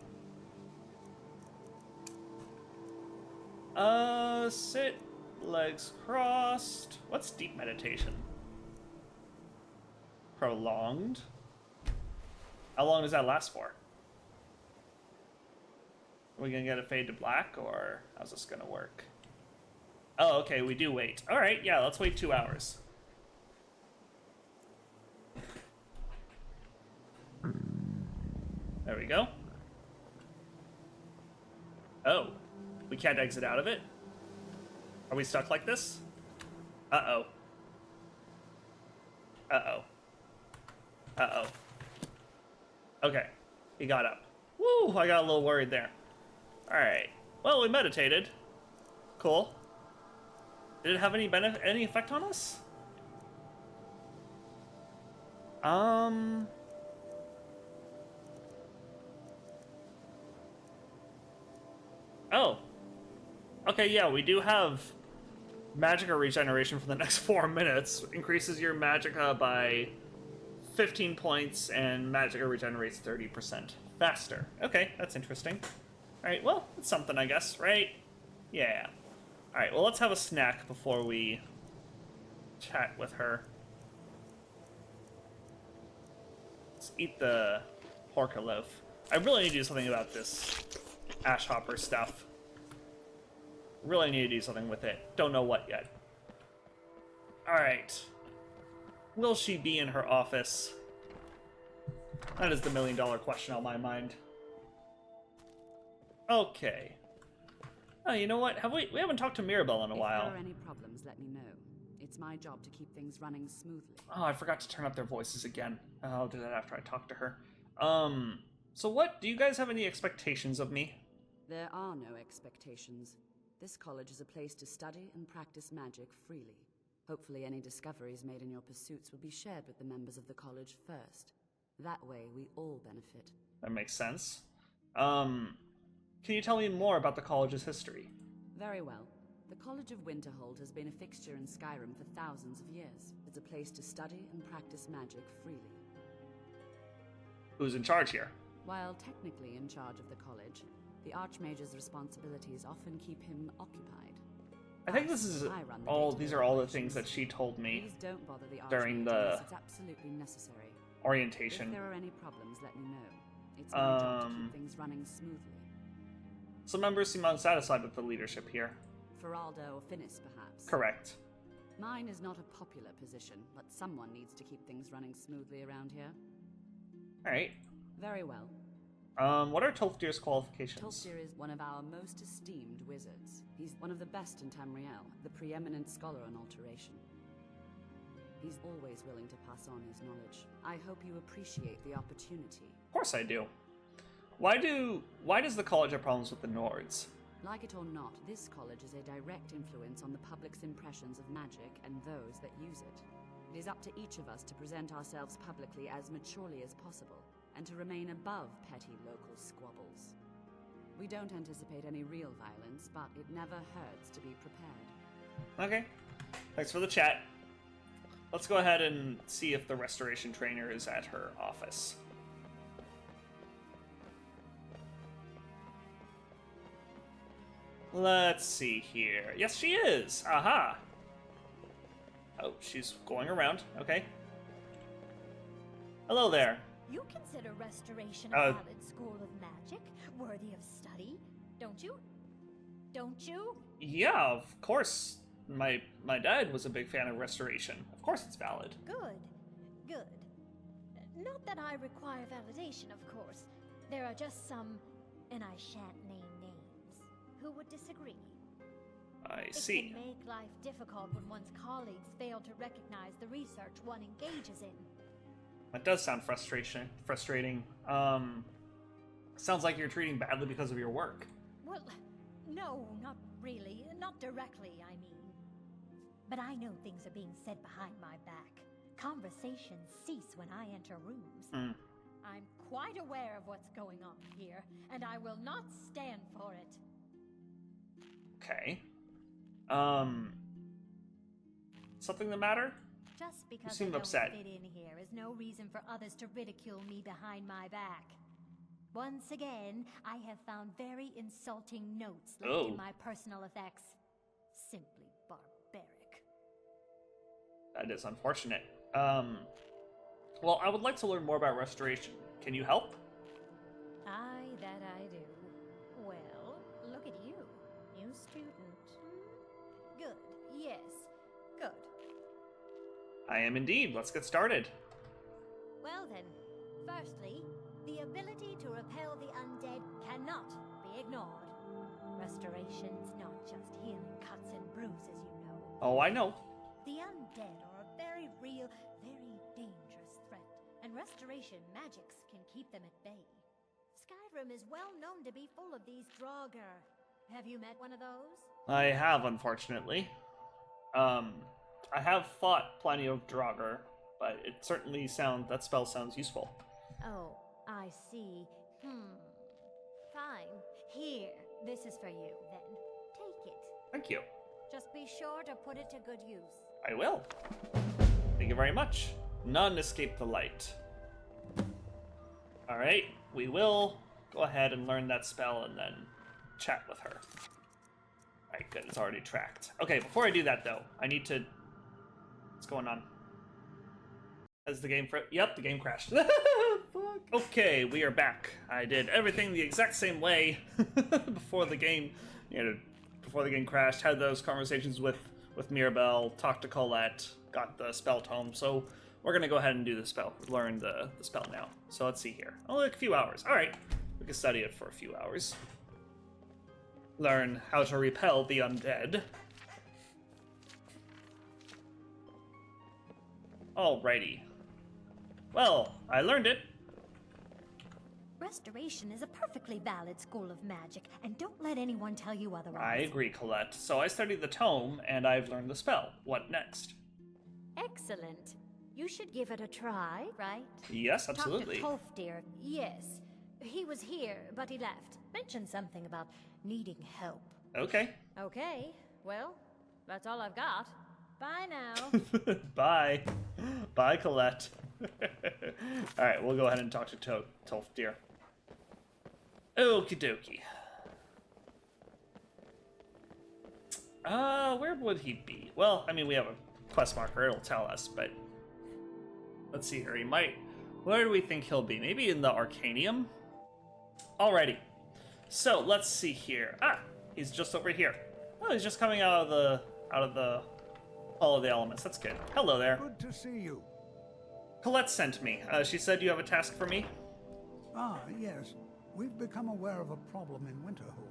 Sit, legs crossed. What's deep meditation? Prolonged? How long does that last for? Are we gonna get a fade to black, or how's this gonna work? Oh, okay, we do wait. Alright, yeah, let's wait 2 hours. There we go. Oh, we can't exit out of it? Are we stuck like this? Uh-oh. Uh-oh. Uh-oh. Okay, he got up. Woo, I got a little worried there. Alright, well, we meditated. Cool. Did it have any effect on us? Oh. Okay, yeah, we do have magicka regeneration for the next 4 minutes. Increases your magicka by 15 points, and magicka regenerates 30% faster. Okay, that's interesting. Alright, well, it's something, I guess, right? Yeah. Alright, well, let's have a snack before we chat with her. Let's eat the porka loaf. I really need to do something about this ash hopper stuff. Really need to do something with it. Don't know what yet. Alright. Will she be in her office? That is the million-dollar question on my mind. Okay. Oh, you know what? We haven't talked to Mirabelle in a while. If there are any problems, let me know. It's my job to keep things running smoothly. Oh, I forgot to turn up their voices again. I'll do that after I talk to her. So what? Do you guys have any expectations of me? There are no expectations. This college is a place to study and practice magic freely. Hopefully any discoveries made in your pursuits will be shared with the members of the college first. That way, we all benefit. That makes sense. Can you tell me more about the college's history? Very well. The College of Winterhold has been a fixture in Skyrim for thousands of years. It's a place to study and practice magic freely. Who's in charge here? While technically in charge of the college, the Archmage's responsibilities often keep him occupied. I think this is all. These are all the things that she told me Please don't bother the during Archmage the unless it's absolutely necessary. orientation. If there are any problems, let me know. It's my job to keep things running smoothly. Some members seem unsatisfied with the leadership here. Feraldo or Finis, perhaps. Correct. Mine is not a popular position, but someone needs to keep things running smoothly around here. Alright. Very well. What are Tolfdir's qualifications? Tolfdir is one of our most esteemed wizards. He's one of the best in Tamriel, the preeminent scholar on alteration. He's always willing to pass on his knowledge. I hope you appreciate the opportunity. Of course I do. Why does the college have problems with the Nords? Like it or not, this college is a direct influence on the public's impressions of magic and those that use it. It is up to each of us to present ourselves publicly as maturely as possible, and to remain above petty local squabbles. We don't anticipate any real violence, but it never hurts to be prepared. Okay. Thanks for the chat. Let's go ahead and see if the restoration trainer is at her office. Let's see here. Yes, she is. Aha. Oh, she's going around. Okay. Hello there. You consider restoration a valid school of magic, worthy of study, don't you? Don't you? Yeah, of course. My dad was a big fan of restoration. Of course it's valid. Good. Good. Not that I require validation, of course. There are just some, and I shan't name names, who would disagree. I see. It can make life difficult when one's colleagues fail to recognize the research one engages in. That does sound frustrating. Sounds like you're treating badly because of your work. Well, no, not really. Not directly, I mean. But I know things are being said behind my back. Conversations cease when I enter rooms. I'm quite aware of what's going on here, and I will not stand for it. Okay. Something the matter? Just because You seem I don't upset. fit in here is no reason for others to ridicule me behind my back. Once again, I have found very insulting notes left in my personal effects. Simply barbaric. That is unfortunate. Well, I would like to learn more about restoration. Can you help? Aye, that I do. Well, look at you. New student. Good. Yes. Good. I am indeed. Let's get started. Well then, firstly, the ability to repel the undead cannot be ignored. Oh, I know. The undead are a very real, very dangerous threat, and restoration magics can keep them at bay. Skyrim is well known to be full of these Draugr. Have you met one of those? I have, unfortunately. I have fought plenty of Draugr, but that spell sounds useful. Oh, I see. Fine. Here, this is for you, then. Take it. Thank you. Just be sure to put it to good use. I will. Thank you very much. None escape the light. Alright, we will go ahead and learn that spell and then chat with her. Alright, good, it's already tracked. Okay, before I do that though, I need to... What's going on? Has the game... Yep, the game crashed. Fuck. Okay, we are back. I did everything the exact same way before the game... before the game crashed, had those conversations with Mirabelle, talked to Colette, got the spell tome, so we're gonna go ahead and do the spell, learn the spell now. So let's see here. Only like a few hours. Alright, we can study it for a few hours. Learn how to repel the undead. Alrighty. Well, I learned it. Restoration is a perfectly valid school of magic, and don't let anyone tell you otherwise. I agree, Colette. So I studied the tome, and I've learned the spell. What next? Excellent. You should give it a try, right? Yes, absolutely. Talk to Tolfdir. Yes. He was here, but he left. Mentioned something about needing help. Okay. Okay. Well, that's all I've got. Bye now. Bye. Bye, Colette. Alright, we'll go ahead and talk to Tolfdir. Okie dokie. Where would he be? Well, I mean, we have a quest marker, it'll tell us, but... Let's see here, he might... Where do we think he'll be? Maybe in the Arcanium? Alrighty. So, let's see here. Ah! He's just over here. Oh, he's just coming out of the Hall of the Elements. That's good. Hello there. Good to see you. Colette sent me. She said you have a task for me? Ah, yes. We've become aware of a problem in Winterhold.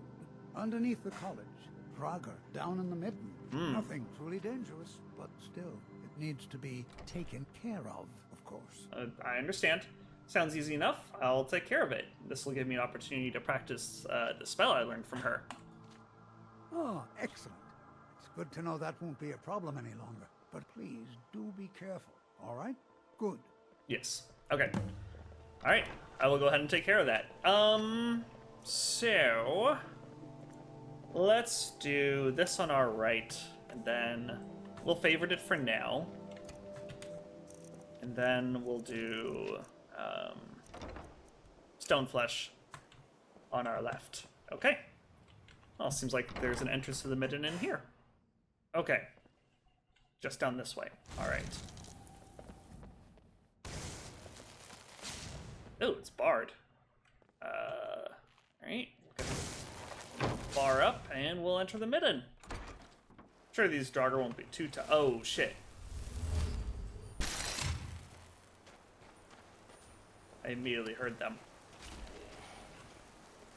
Underneath the college. Draugr, down in the midden. Nothing truly dangerous, but still, it needs to be taken care of course. I understand. Sounds easy enough. I'll take care of it. This will give me an opportunity to practice the spell I learned from her. Oh, excellent. It's good to know that won't be a problem any longer. But please, do be careful, all right? Good. Yes. Okay. Alright. I will go ahead and take care of that. So... Let's do this on our right, and then we'll favorite it for now. And then we'll do Stoneflesh on our left. Okay. Well, seems like there's an entrance to the midden in here. Okay. Just down this way. Alright. Oh, it's barred. Alright. Bar up, and we'll enter the midden. Sure, these Draugr won't be too tough. Oh, shit. I immediately heard them.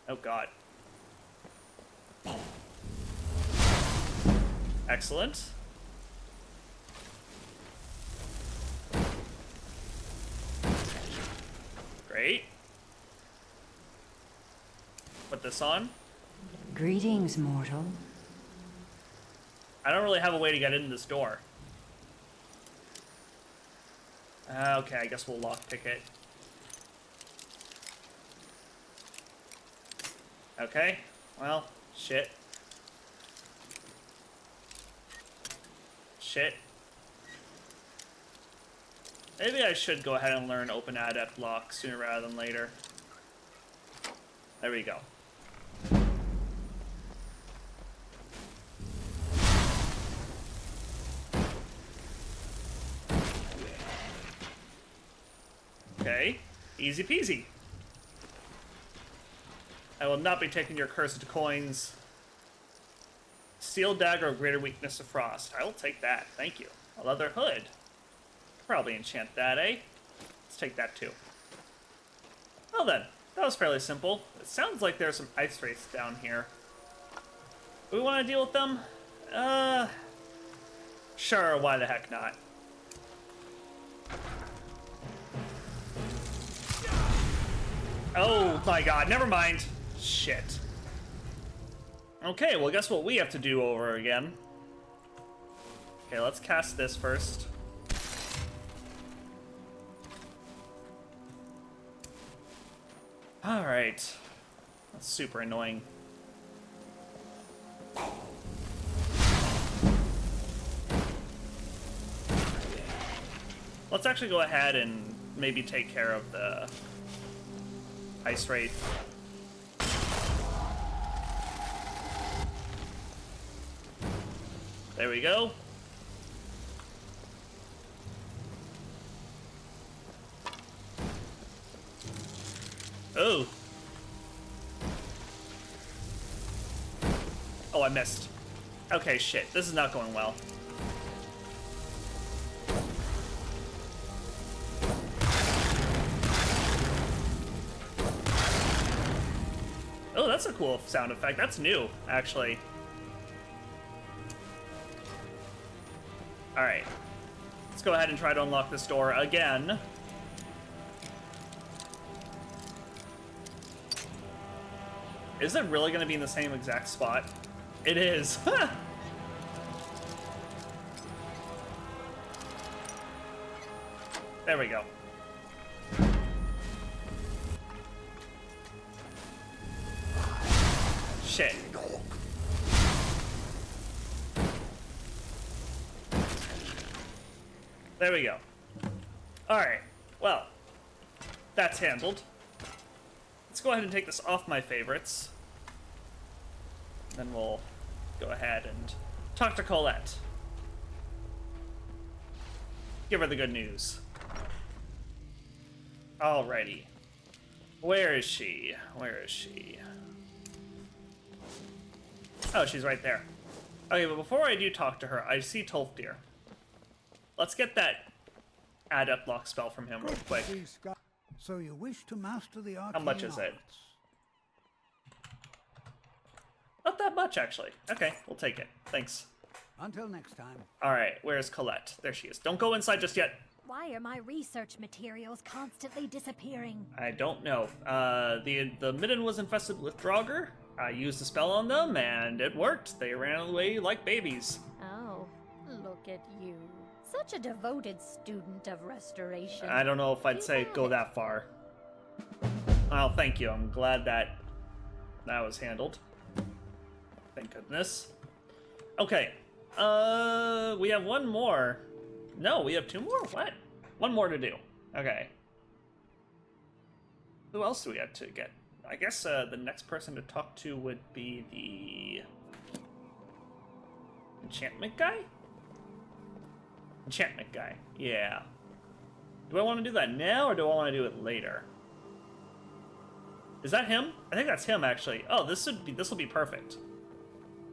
Oh, God. Excellent. Great. Put this on. Greetings, mortal. I don't really have a way to get in this door. Okay, I guess we'll lockpick it. Okay, well, shit. Shit. Maybe I should go ahead and learn Open Adept Lock sooner rather than later. There we go. Okay, easy peasy. I will not be taking your cursed coins. Steel dagger of greater weakness to frost. I will take that, thank you. A leather hood. Probably enchant that, eh? Let's take that too. Well then, that was fairly simple. It sounds like there's some ice wraiths down here. Do we want to deal with them? Sure, why the heck not? Oh my god, never mind. Shit. Okay, well, guess what we have to do over again. Okay, let's cast this first. Alright. That's super annoying. Let's actually go ahead and maybe take care of the Ice Wraith. There we go. Oh. Oh, I missed. Okay, shit. This is not going well. Oh, that's a cool sound effect. That's new, actually. Alright. Let's go ahead and try to unlock this door again. Is it really going to be in the same exact spot? It is. There we go. Shit. There we go. Alright, well, that's handled. Let's go ahead and take this off my favorites. Then we'll go ahead and talk to Colette. Give her the good news. Alrighty. Where is she? Where is she? Oh, she's right there. Okay, but before I do talk to her, I see Tolfdir. Let's get that adept lock spell from him real quick. So you wish to master the arcane How much is it? arts? Not that much, actually. Okay, we'll take it. Thanks. Until next time. Alright, where's Colette? There she is. Don't go inside just yet. Why are my research materials constantly disappearing? I don't know. The midden was infested with Draugr. I used a spell on them, and it worked. They ran away like babies. Oh, look at you. Such a devoted student of restoration. I don't know if I'd say go that far. Well, thank you. I'm glad that was handled. Thank goodness. Okay. We have one more. No, we have two more? What? One more to do. Okay. Who else do we have to get? I guess the next person to talk to would be the enchantment guy? Enchantment guy, yeah. Do I want to do that now, or do I want to do it later? Is that him? I think that's him, actually. Oh, this will be perfect.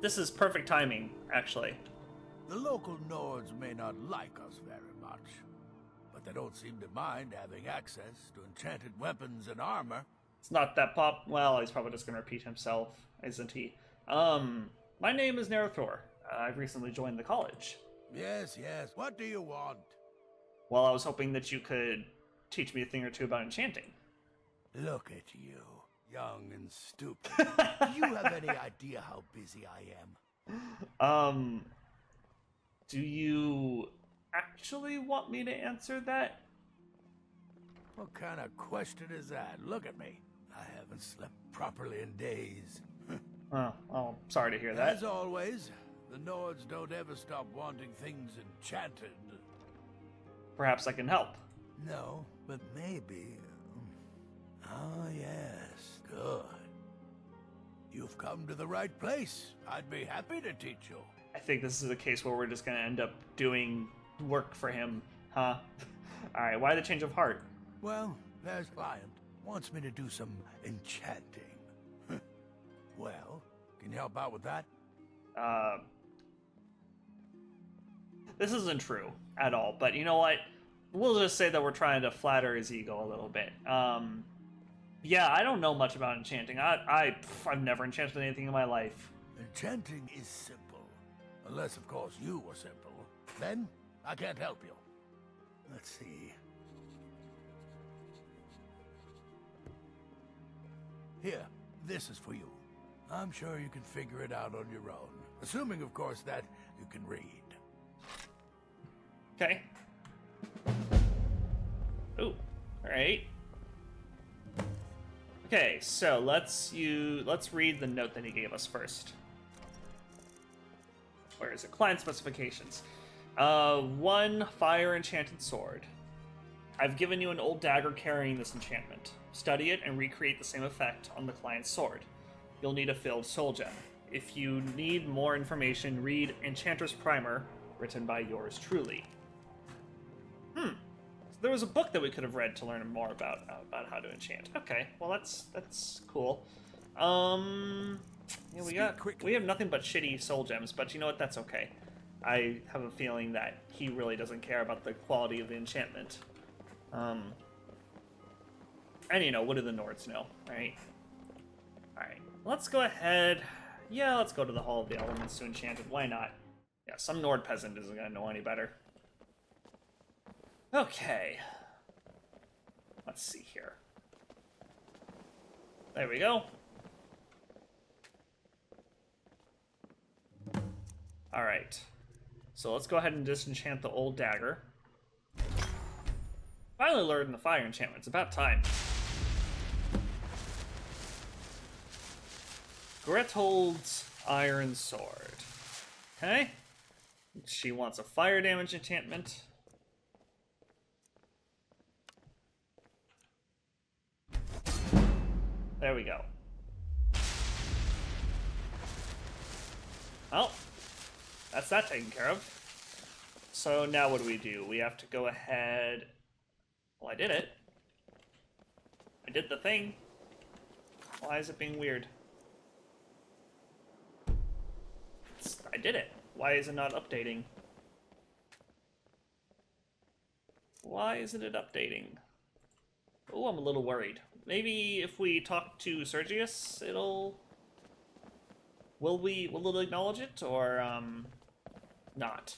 This is perfect timing, actually. The local Nords may not like us very much, but they don't seem to mind having access to enchanted weapons and armor. It's not that well, he's probably just going to repeat himself, isn't he? My name is Naruthor. I've recently joined the college. Yes, yes. What do you want? Well, I was hoping that you could teach me a thing or two about enchanting. Look at you, young and stupid. Do you have any idea how busy I am? Do you actually want me to answer that? What kind of question is that? Look at me. I haven't slept properly in days. Oh, sorry to hear that. As always, the Nords don't ever stop wanting things enchanted. Perhaps I can help. No, but maybe. Oh, yes, good. You've come to the right place. I'd be happy to teach you. I think this is a case where we're just going to end up doing work for him, huh? Alright, why the change of heart? Well, there's client. Wants me to do some enchanting. Well, can you help out with that? This isn't true at all, but you know what? We'll just say that we're trying to flatter his ego a little bit. Yeah, I don't know much about enchanting. I've never enchanted anything in my life. Enchanting is simple. Unless, of course, you are simple. Then, I can't help you. Let's see. Here, this is for you. I'm sure you can figure it out on your own. Assuming, of course, that you can read. Okay. Ooh, alright. Okay, so let's read the note that he gave us first. Where is it? Client specifications. 1 fire enchanted sword. I've given you an old dagger carrying this enchantment. Study it and recreate the same effect on the client's sword. You'll need a filled soul gem. If you need more information, read Enchanter's Primer, written by yours truly. So there was a book that we could have read to learn more about how to enchant. Okay, well that's cool. Yeah, we have nothing but shitty soul gems, but you know what? That's okay. I have a feeling that he really doesn't care about the quality of the enchantment. And you know, what do the Nords know, right? Alright, let's go ahead. Yeah, let's go to the Hall of the Elements to enchant it. Why not? Yeah, some Nord peasant isn't gonna know any better. Okay. Let's see here. There we go. Alright. So let's go ahead and disenchant the old dagger. Finally learned the fire enchantment. It's about time. Grethold's Iron Sword. Okay. She wants a fire damage enchantment. There we go. Well, that's that taken care of. So now what do? We have to go ahead... Well, I did it. I did the thing. Why is it being weird? I did it. Why is it not updating? Why isn't it updating? Oh, I'm a little worried. Maybe if we talk to Sergius, it'll... Will it acknowledge it, or, not?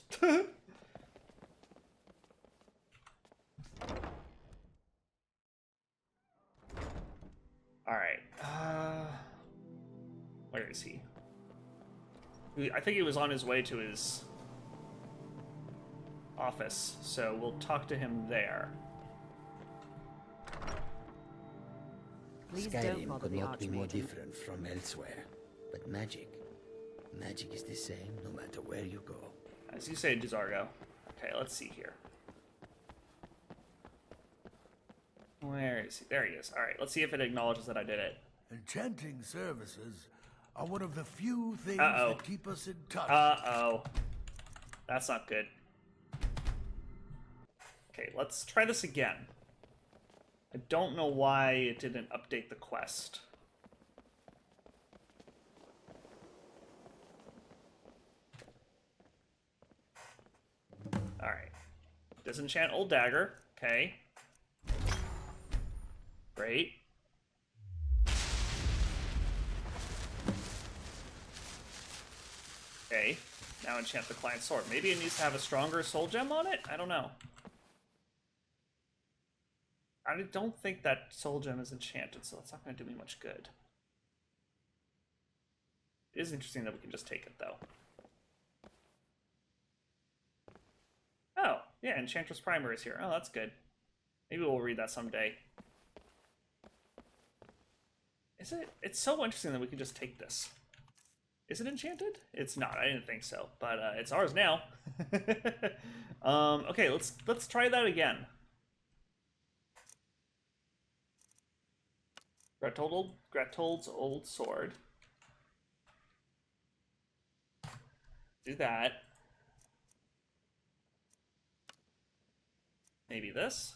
Alright, where is he? I think he was on his way to his office, so we'll talk to him there. Please don't Skyrim bother could the not be more Archmage. different from elsewhere, but magic is the same no matter where you go. As you say, Dizargo. Okay, let's see here. Where is he? There he is. Alright, let's see if it acknowledges that I did it. Enchanting services are one of the few things Uh-oh. that keep us in touch. Uh-oh. That's not good. Okay, let's try this again. I don't know why it didn't update the quest. Alright. Disenchant old dagger. Okay. Great. Okay. Now enchant the client's sword. Maybe it needs to have a stronger soul gem on it? I don't know. I don't think that soul gem is enchanted, so it's not going to do me much good. It is interesting that we can just take it, though. Oh, yeah, Enchantress Primer is here. Oh, that's good. Maybe we'll read that someday. Is it? It's so interesting that we can just take this. Is it enchanted? It's not. I didn't think so, but it's ours now. Okay, let's try that again. Grethold's old sword. Do that. Maybe this.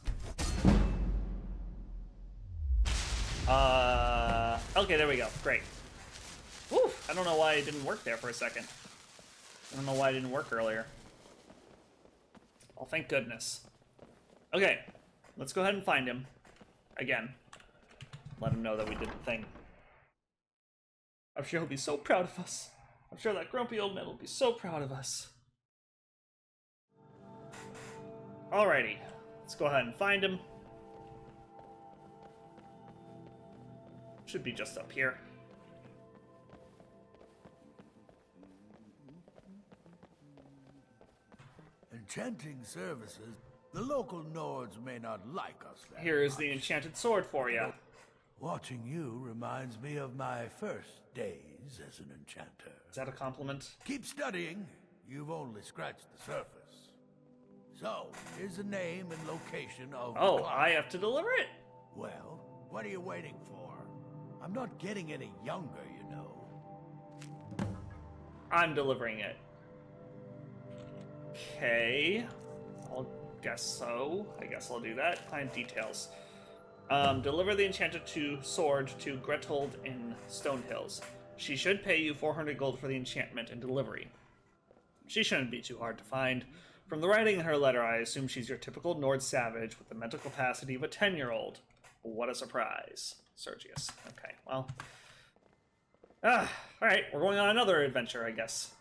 Okay, there we go. Great. Woo! I don't know why it didn't work there for a second. I don't know why it didn't work earlier. Oh, thank goodness. Okay, let's go ahead and find him. Again. Let him know that we did the thing. I'm sure he'll be so proud of us. I'm sure that grumpy old man will be so proud of us. Alrighty, let's go ahead and find him. Should be just up here. Enchanting services. The local Nords may not like us that Here is much. the enchanted sword for you. Watching you reminds me of my first days as an enchanter. Is that a compliment? Keep studying. You've only scratched the surface. So, here's the name and location of Oh, the I have to deliver it? Well, what are you waiting for? I'm not getting any younger, you know. I'm delivering it. Okay. I'll guess so. I guess I'll do that. Client details. Deliver the enchanted sword to Gretold in Stonehills. She should pay you 400 gold for the enchantment and delivery. She shouldn't be too hard to find. From the writing in her letter, I assume she's your typical Nord savage with the mental capacity of a 10-year-old. What a surprise. Sergius. Okay, well. Alright, we're going on another adventure, I guess.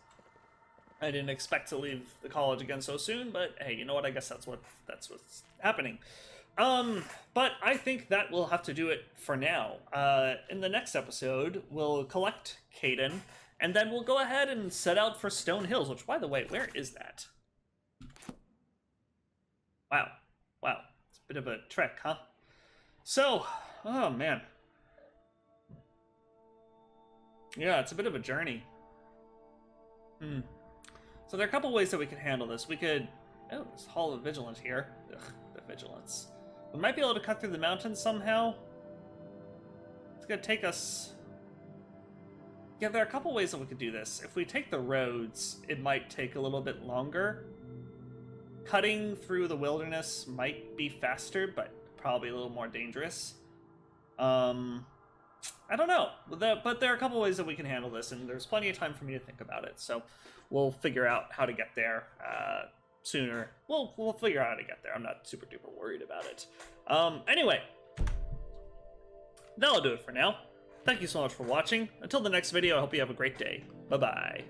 I didn't expect to leave the college again so soon, but hey, you know what? I guess that's what's happening. But I think that will have to do it for now. In the next episode, we'll collect Caden, and then we'll go ahead and set out for Stone Hills, which, by the way, where is that? Wow. It's a bit of a trek, huh? So, oh man. Yeah, it's a bit of a journey. So there are a couple ways that we could handle this. We could... Oh, there's Hall of Vigilance here. Ugh, the Vigilance. We might be able to cut through the mountains somehow. It's gonna take us... Yeah, there are a couple ways that we could do this. If we take the roads, it might take a little bit longer. Cutting through the wilderness might be faster, but probably a little more dangerous. I don't know, but there are a couple ways that we can handle this, and there's plenty of time for me to think about it. So we'll figure out how to get there sooner. We'll figure out how to get there. I'm not super duper worried about it. Anyway, that'll do it for now. Thank you so much for watching. Until the next video, I hope you have a great day. Bye-bye.